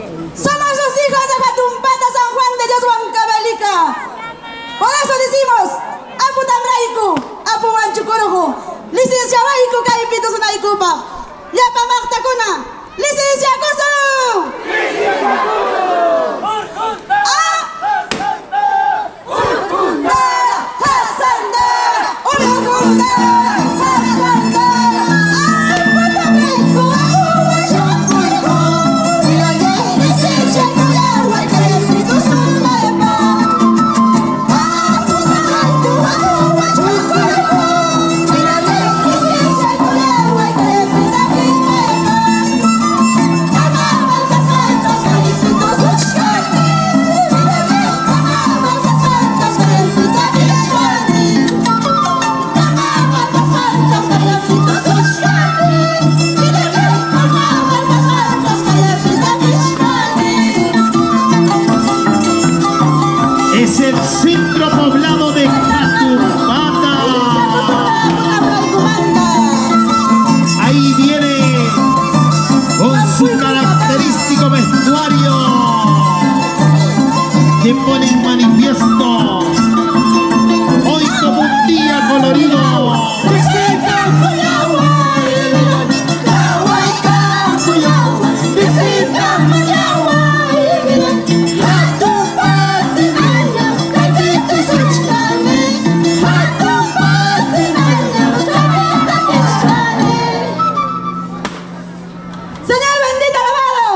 Somos los hijos de Jatumpata San Juan de Dios Huancavelica. Por eso decimos, Apu Tamraiku, Apu Wanchukuruhu, licencia Waiku Kaipito Sunaikupa, Yapa Martakuna, licencia Kusu! Es el centro poblado de Jatumpata. Ahí viene con su característico vestuario que pone en manifiesto hoy como un día colorido. ¡Señor bendito alabado!